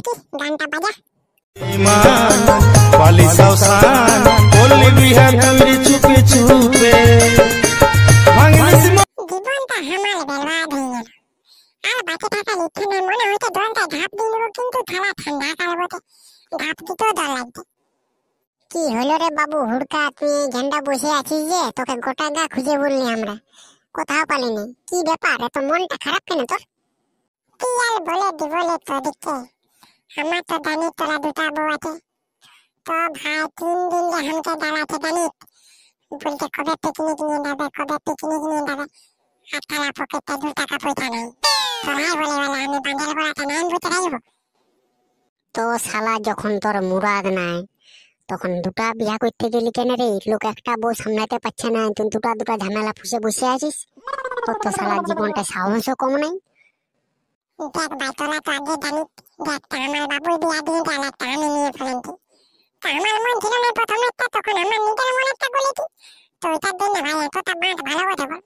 চুটকি গানটা বাজা। জীবনটা হামাল বেলবাদ হয়ে গেল। আর বাকি টাকা লিখতে না মনে হইতে দলটায় ঝাঁপ দিয়ে নেবো, কিন্তু থালা ঠান্ডা কাল বটে, ঝাঁপ দিতেও ডর লাগছে। কি হলো রে বাবু হুড়কা, তুই ঝান্ডা বসে আছিস যে? তোকে গোটা গা খুঁজে বললি আমরা, কোথাও পালিনি। কি ব্যাপার, এত মনটা খারাপ কেন তোর? কি আর বলে দিব লে তোদিকে, আমার তো জানি তোরা দুটা বউ আছে। তো ভাই 3 দিন যে हमके দাঁড়াতে জানি, বলতে কবে পিকনিক নিয়ে যাবে, কবে পিকনিক নিয়ে যাবে। আর থালা পকেটে 2 টাকা পয়সা নাই। তোরাই বলে আমি বাঙালি বলাতে নাম বুঝতে রাখবো। তো শালা যখন তোর মুরাদ নাই, তখন দুটা বিয়া করতে গেলি কেন রে? লোক একটা বউ সামলাতে পারছে না, তুই দুটা ঝামেলা ফুসে বসে আছিস। তোর তো শালা জীবনটা সাহসও কম নাই। দেখ ভাই, তোরা তো আগে জানিস যে একটা আমার বাবুই বিয়া দিয়ে গেল, একটা আমি নিয়ে ফেলেছি। তো আমার মন ছিল না প্রথমে একটা, তখন আমার নিজের মনে একটা বলেছি। তো ওইটার জন্য ভাই এতটা বাঁধ ভালো কথা বল।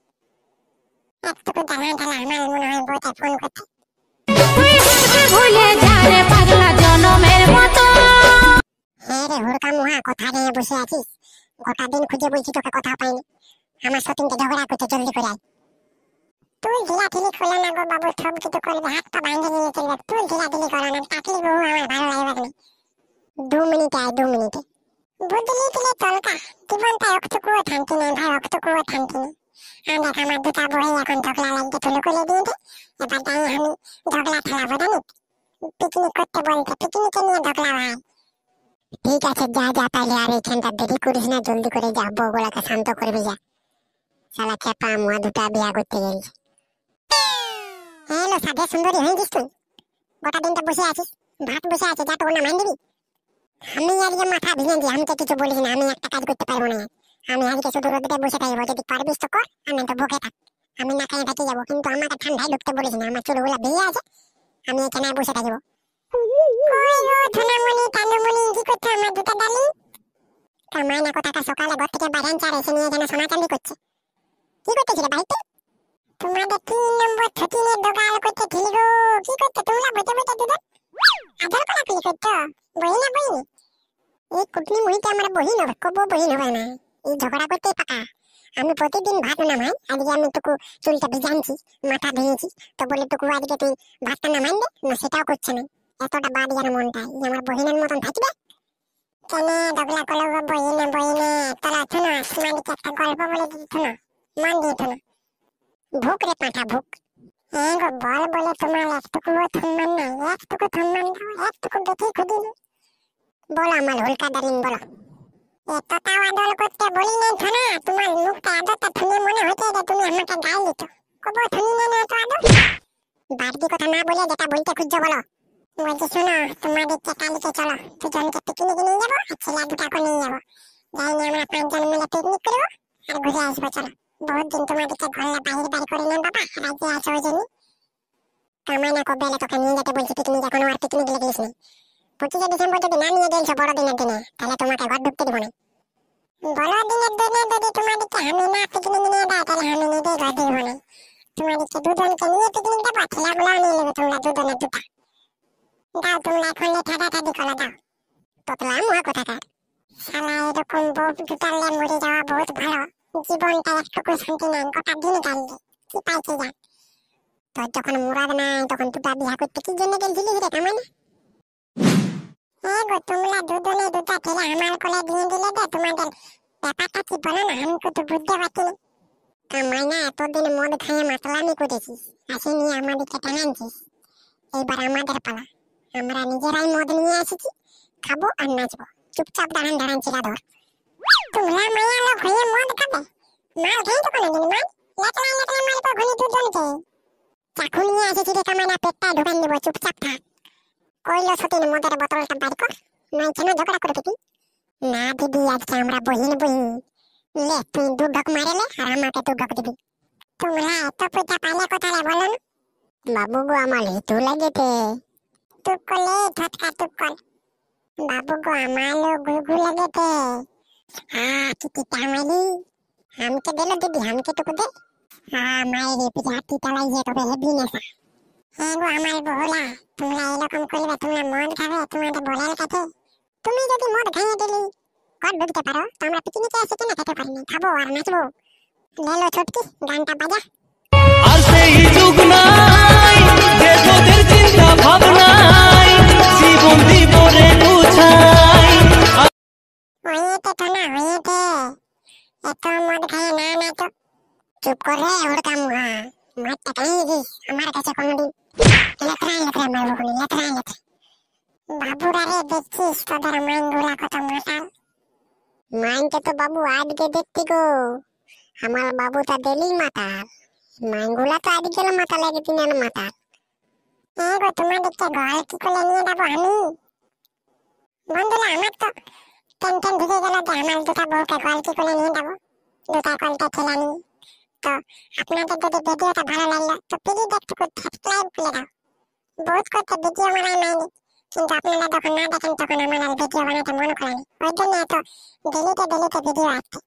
একটুকু জানা ঢালা আমার মনে হয় বউটা ফোন করছে। হ্যাঁ রে হুড়কা মুহা, কোথা নিয়ে বসে আছিস? গোটা দিন খুঁজে বলছি, তোকে কথা পাইনি। আমার সতীনকে ঝগড়া করতে জলদি করে আয়। তুই ঢিলা ঢিলি করলে না গো বাবু, সব কিছু করবে, হাত পা ভাঙে নিয়ে চলবে। তুই ঢিলা ঢিলি করো না, টাকলি বউ আমার ভালো লাগবে না। 2 মিনিটে আয়, 2 মিনিটে। বুঝলি তুলে চলকা, জীবনটা একটুকুও শান্তি নেই ভাই, একটুকুও শান্তি নেই। আর দেখ আমার দুটা বই এখন ঝগড়া লাগবে, তুলে করে দিয়েছে। এবার যাই আমি ঝগড়া ঠেলাবো জানিস, পিকনিক করতে বলতে, পিকনিকে নিয়ে ঝগড়া ভাই। ঠিক আছে যা যা তাহলে, আর এইখানটা দেরি করিস না, জলদি করে যা, বউগুলাকে শান্ত করবি যা। শালা খেপা মুয়া দুটা বিয়া করতে গেলছে। হ্যালো সাধে সুন্দরী হয়েছিস তুই? গোটা দিনটা বসে আছিস, ভাত বসে আছে, যা তোর না মান দিবি। আমি আজকে মাথা ভেঙে দিই, আমি তো কিছু বলিস না, আমি একটা কাজ করতে পারবো না। আমি আজকে শুধু রোদে বসে থাকবো, যদি পারবিস তো কর, আর না তো বকে থাক। আমি না খাই থাকি যাবো, কিন্তু আমাকে ঠান্ডায় ঢুকতে বলিস না, আমার চুলগুলো ভিজে আছে, আমি এখানে বসে থাকবো। কই গো ধনামণি কানুমণি, কি করছো আমার দুটা ডালি? কামাই না কোথাকা সকালে ঘর থেকে বাইরে চার এসে নিয়ে যেন সোনা চাঁদি করছে। কি করতেছিলে বাড়িতে? তোমাদের 3 নম্বর ছটিনের দোকান করতে ছিল গো। কি করতে তোমরা বসে বসে দুজন আদর কলাকলি করছো? বহি না বহি, এই কুটনি মুহিতে আমার বহিন হবে, কবো বহিন হবে না। এই ঝগড়া করতে পাকা। আমি প্রতিদিন ভাত নামাই, আজকে আমি তোকে চুলটা ভিজানছি, মাথা ভেঙেছি, তো বলে তোকে আজকে তুই ভাতটা নামাই দে না, সেটাও করছে না। এতটা বাদ যেন মনটা আমার বহিনের মতন থাকবে। কেন ঝগড়া করলো গো বহিনে বহিনে? তোরা শোনো, আসমানিকে একটা গল্প বলে দিচ্ছ না, মন দিয়ে শোনো। ভুক রে পাঁঠা ভুক। হ্যাঁ গো বল, বলে তোমার একটুকুও সম্মান নাই, একটুকু সম্মান দাও, একটুকু দেখি খুঁজি। বলো আমার হুলকা ডার্লিং বলো। এতটাও আদর করতে বলি নাই থানা, তোমার মুখটা আদরটা শুনে মনে হচ্ছে যে তুমি আমাকে গাল দিচ্ছ। কবো শুনি না এত আদর। বাড়তি কথা না বলে যেটা বলতে খুঁজছো বলো। বলছি শোনো, তোমাদের কালিকে চলো, দুজনকে পিকনিক নিয়ে যাবো, আর ছেলে দুটাকে নিয়ে যাবো। যাই নিয়ে আমরা 5 জন মিলে পিকনিক করবো আর ঘুরে আসবো। চলো, বহুত দিন তোমাদেরকে ঘরে বাহির বাড়ি করে নেন বাবা, রাজ্যে আসো ওই জন্য। কামাই না কবে এলে তোকে নিয়ে যেতে বলছি পিকনিক, এখনো আর পিকনিক লেগেছিস নি। 25 ডিসেম্বর যদি না নিয়ে গেছো বড়দিনের দিনে, তাহলে তোমাকে ঘর ঢুকতে দিব না। বড়দিনের দিনে যদি তোমাদেরকে আমি না পিকনিক নিয়ে দেয়, তাহলে আমি নিজেই ঘর দিব না। তোমাদেরকে দুজনকে নিয়ে পিকনিক দেবো, ছেলেগুলোও নিয়ে নেবে, তোমরা দুজনে দুটা। দাও তোমরা এখন ঠাডাঠাডি করে দাও। তোতলা মুহা কোথাকার শালা, এরকম বউ দুটালে মরে যাওয়া বহুত ভালো। জীবনটা একটুকু শান্তি নাই, গোটা দিন কাটলে কি পাইছে যা। তোর যখন মুরাদ নাই, তখন দুটা বিয়া করতে কি জন্য গেলছিলি রে কামাই? হ্যাঁ গো, তোমরা দুজনে দুটা ছেলে আমার কোলে দিয়ে দিলে যে, তোমাদের ব্যাপারটা কি বলো না, আমি তো বুঝতে পারছি না। কামাই না এতদিন মদ খাইয়ে মাতলামি করেছিস, আসি নিয়ে আমাদেরকে টানানছিস। এইবার আমাদের পালা, আমরা নিজেরাই মদ নিয়ে এসেছি, খাবো আর নাচবো। চুপচাপ দাঁড়ান দাঁড়ান চিরা ধর। তোমরা মায়া লোক হয়ে মদ খাবে? মাল খাইতো কোনোদিন মাল? লেটলা লেটলা মাল তো ঘনি দুজনকে। চাকু নিয়ে এসেছি রে কামাই না, পেটটা ঢুকান দেবো, চুপচাপ থাক। কইলো সতীন মদের বোতলটা বাইর কর, নাই কেন ঝগড়া করবি তুই? না দিবি, আজকে আমরা বহিন বহিন। লে তুই 2 ঢক মারেলে আর আমাকে 2 ঢক দিবি। তোমরা এত পয়সা পাইলে কোথায় বলো না? বাবু গো আমার হিতু লাগেতে। তুক করলে ঠটকা তুক কর। বাবু গো আমারও গুগু লাগেতে। কি টামালি हमके दे लो दीदी, हमके तो दे। मायरे पिजाती तलाई है तो हेवी नेसा। হ্যাঁ গো আমার বউলা, তোমরা এরকম করবে, তোমরা মদ খাবে, তোমাদের বলার কাছে। তুমি যদি মদ খাইয়ে দিলি ঘর ঢুকতে পারো, তো আমরা পিকনিকে এসে কিনা খেতে পারিনি, খাবো আর নাচবো। লেলো ছুটকি, গানটা বাজা। আর সেই যুগ নাই যে তোদের চিন্তা ভাবনাই জীবন দিব রে গুছাই। হয়েতে তো না হয়েতে, এত মদ খাইয়ে না নাচো। চুপ করে ওড়কা মুহা, মদটা খাইয়ে দিস আমার কাছে কোনোদিন। লেতরাই লেতরাই মারবো কোনি, লেতরাই লেতরাই। বাবুরা রে দেখছিস তোদের মাইনগুলা কত মাতাল। মাইনকে তো বাবু আজকে দেখছি গো, আমার বাবুটা ডেলি মাতাল। মাইনগুলা তো আজকে গেল মাতাল, একদিন এলো মাতাল। হ্যাঁ গো তোমাদেরকে ঘর কি করে নিয়ে যাবো আমি? বন্ধুরা আমার তো টেনশন ঢুকে গেল যে আমার দুটা বউকে ঘর কি করে নিয়ে যাবো, দুটা কলটা ঠেলা নিয়ে। তো আপনাদের যদি ভিডিওটা ভালো লাগলো তো প্লিজ একটু সাবস্ক্রাইব করে দাও। বহুত করতে ভিডিও বানাই নাইনি, কিন্তু আপনারা যখন না দেখেন তখন আমার আর ভিডিও বানাতে মন করে না, ওই জন্য এত ডেলিতে ভিডিও আসছে।